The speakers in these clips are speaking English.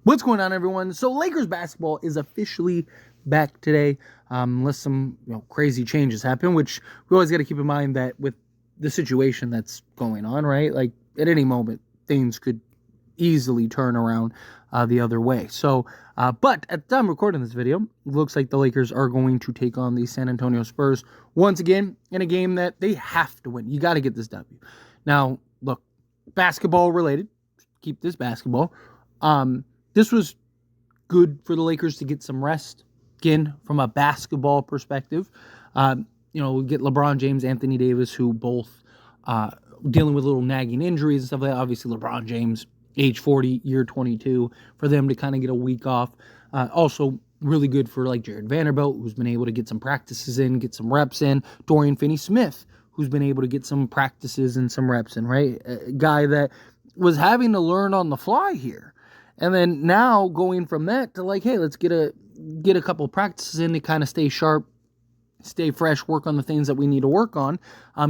What's going on, everyone? So Lakers basketball is officially back today, unless some crazy changes happen, which we always got to keep in mind that with the situation that's going on, right? Like at any moment, things could easily turn around the other way. So, but at the time of recording this video, it looks like the Lakers are going to take on the San Antonio Spurs once again in a game that they have to win. You got to get this W. Now, look, basketball related. Keep this basketball. This was good for the Lakers to get some rest, again, from a basketball perspective. We get LeBron James, Anthony Davis, who both dealing with little nagging injuries and stuff like that. Obviously, LeBron James, age 40, year 22, for them to kind of get a week off. Also, really good for like Jared Vanderbilt, who's been able to get some practices in, get some reps in. Dorian Finney-Smith, who's been able to get some practices and some reps in, right? A guy that was having to learn on the fly here. And then now going from that to like, hey, let's get a couple practices in to kind of stay sharp, stay fresh, work on the things that we need to work on.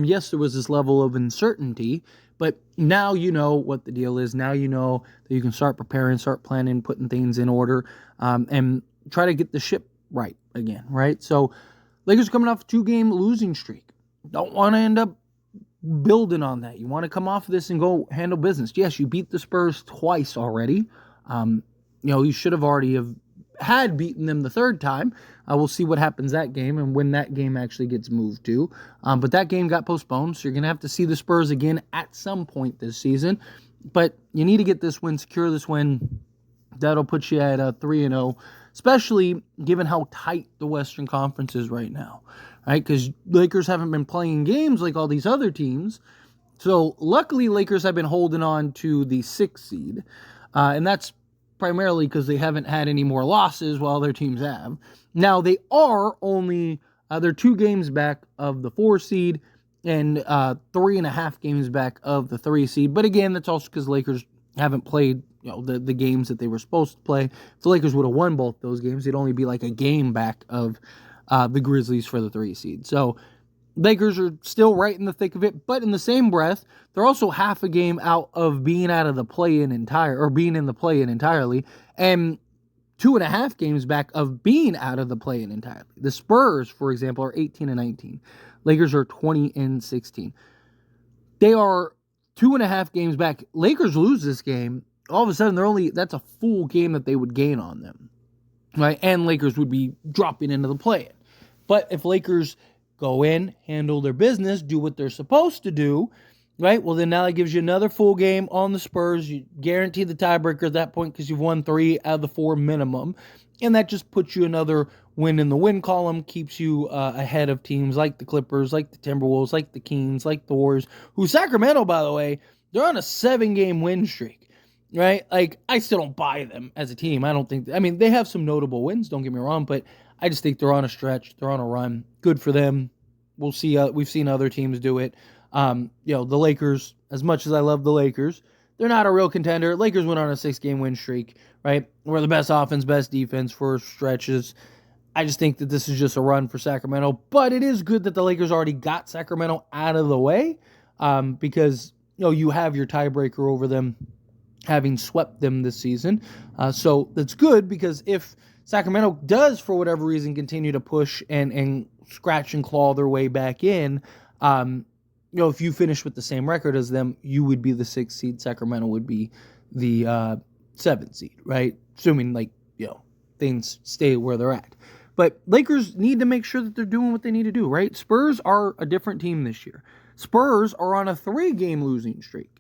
Yes, there was this level of uncertainty, but now you know what the deal is. Now you know that you can start preparing, start planning, putting things in order, and try to get the ship right again, right? So Lakers coming off a 2-game losing streak. Don't want to end up building on that. You want to come off of this and go handle business. Yes, you beat the Spurs twice already. You should have already had beaten them the third time. We'll see what happens that game and when that game actually gets moved to. But that game got postponed, so you're going to have to see the Spurs again at some point this season. But you need to get this win, secure this win. That'll put you at a 3-0, especially given how tight the Western Conference is right now, right? Because Lakers haven't been playing games like all these other teams. So luckily, Lakers have been holding on to the 6th seed. And that's primarily because they haven't had any more losses while other teams have. Now, they are only, they're 2 games back of the 4 seed and 3.5 games back of the 3 seed. But again, that's also because Lakers haven't played the games that they were supposed to play. If the Lakers would have won both those games, they'd only be like a game back of the Grizzlies for the 3 seed. So Lakers are still right in the thick of it, but in the same breath, they're also half a game out of being out of the play-in being in the play-in entirely, and 2.5 games back of being out of the play-in entirely. The Spurs, for example, are 18-19. Lakers are 20-16. They are 2.5 games back. Lakers lose this game, all of a sudden that's a full game that they would gain on them, right? And Lakers would be dropping into the play-in. But if Lakers go in, handle their business, do what they're supposed to do, right? Well, then now it gives you another full game on the Spurs. You guarantee the tiebreaker at that point because you've won 3 out of the 4 minimum. And that just puts you another win in the win column, keeps you ahead of teams like the Clippers, like the Timberwolves, like the Kings, like the Warriors, who Sacramento, by the way, they're on a 7-game win streak, right? Like, I still don't buy them as a team. They have some notable wins, don't get me wrong, but I just think they're on a stretch. They're on a run. Good for them. We'll see. We've seen other teams do it. The Lakers, as much as I love the Lakers, they're not a real contender. Lakers went on a 6-game win streak, right? We're the best offense, best defense for stretches. I just think that this is just a run for Sacramento. But it is good that the Lakers already got Sacramento out of the way because, you have your tiebreaker over them having swept them this season. So that's good because if Sacramento does, for whatever reason, continue to push and scratch and claw their way back in, if you finish with the same record as them, you would be the 6th seed. Sacramento would be the 7th seed, right? Assuming, things stay where they're at. But Lakers need to make sure that they're doing what they need to do, right? Spurs are a different team this year. Spurs are on a 3-game losing streak,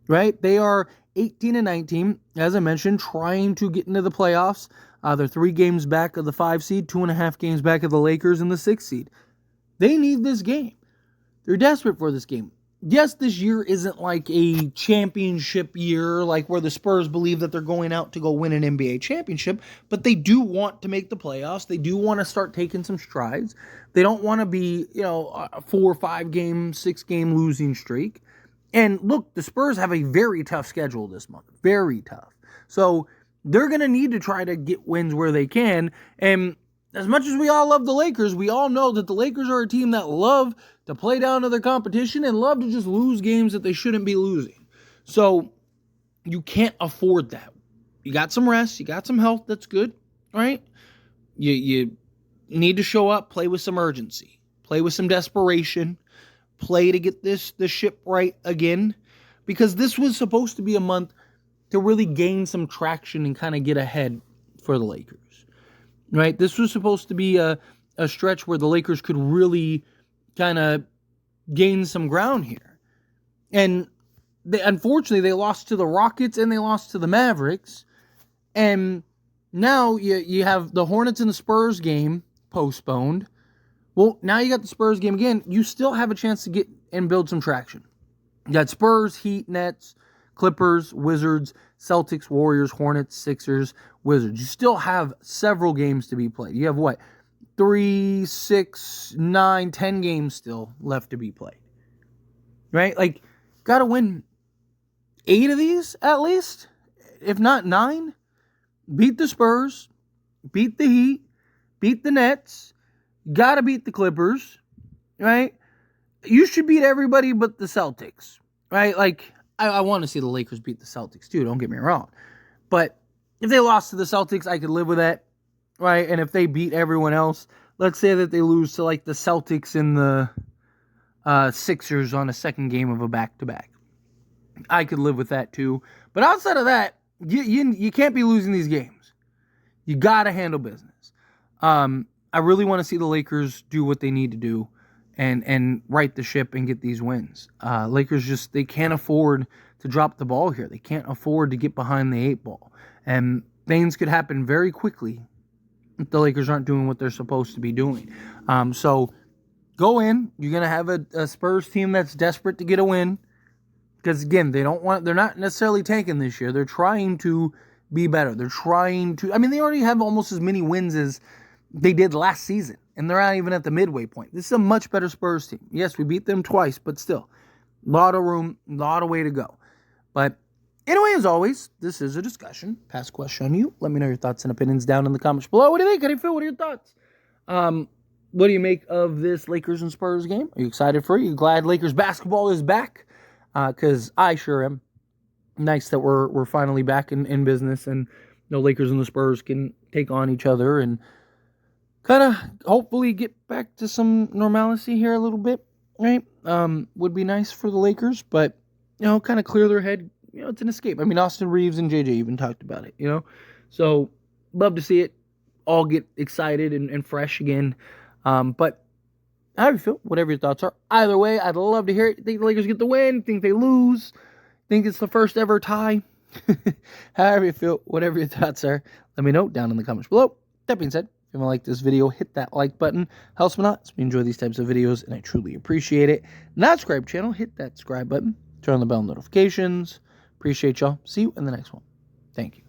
right? They are 18-19, as I mentioned, trying to get into the playoffs. They're 3 games back of the 5 seed, 2.5 games back of the Lakers in the 6 seed. They need this game. They're desperate for this game. Yes, this year isn't like a championship year, like where the Spurs believe that they're going out to go win an NBA championship, but they do want to make the playoffs. They do want to start taking some strides. They don't want to be, a 4 or 5 game, 6-game losing streak. And look, the Spurs have a very tough schedule this month. Very tough. So they're going to need to try to get wins where they can. And as much as we all love the Lakers, we all know that the Lakers are a team that love to play down to their competition and love to just lose games that they shouldn't be losing. So you can't afford that. You got some rest. You got some health. That's good, right? You need to show up, play with some urgency, play with some desperation, play to get the ship right again, because this was supposed to be a month to really gain some traction and kind of get ahead for the Lakers, right? This was supposed to be a stretch where the Lakers could really kind of gain some ground here. And unfortunately, they lost to the Rockets and they lost to the Mavericks. And now you have the Hornets and the Spurs game postponed. Well, now you got the Spurs game again. You still have a chance to get and build some traction. You got Spurs, Heat, Nets, Clippers, Wizards, Celtics, Warriors, Hornets, Sixers, Wizards. You still have several games to be played. You have what? 3, 6, 9, 10 games still left to be played. Right? Like, got to win 8 of these at least, if not 9. Beat the Spurs, beat the Heat, beat the Nets, got to beat the Clippers, right? You should beat everybody but the Celtics, right? Like, I want to see the Lakers beat the Celtics too, don't get me wrong. But if they lost to the Celtics, I could live with that, right? And if they beat everyone else, let's say that they lose to like the Celtics and the Sixers on a second game of a back-to-back. I could live with that too. But outside of that, you can't be losing these games. You got to handle business. I really want to see the Lakers do what they need to do and right the ship and get these wins. Lakers they can't afford to drop the ball here. They can't afford to get behind the 8 ball. And things could happen very quickly if the Lakers aren't doing what they're supposed to be doing. So go in. You're going to have a Spurs team that's desperate to get a win. Because again, they're not necessarily tanking this year. They're trying to be better. They're trying to, they already have almost as many wins as they did last season. And they're not even at the midway point. This is a much better Spurs team. Yes, we beat them twice, but still. A lot of room, a lot of way to go. But anyway, as always, this is a discussion. Pass question on you. Let me know your thoughts and opinions down in the comments below. What do you think? How do you feel? What are your thoughts? What do you make of this Lakers and Spurs game? Are you excited for it? Are you glad Lakers basketball is back? Because I sure am. Nice that we're finally back in business, and the Lakers and the Spurs can take on each other and kind of hopefully get back to some normalcy here a little bit, right? Would be nice for the Lakers, but kind of clear their head. It's an escape. Austin Reeves and JJ even talked about it. So love to see it all get excited and fresh again. But how do you feel? Whatever your thoughts are. Either way, I'd love to hear it. Think the Lakers get the win? Think they lose? Think it's the first ever tie? However you feel, whatever your thoughts are, let me know down in the comments below. That being said, if you like this video, hit that like button. Helps me out. We enjoy these types of videos, and I truly appreciate it. Not subscribe channel, hit that subscribe button. Turn on the bell notifications. Appreciate y'all. See you in the next one. Thank you.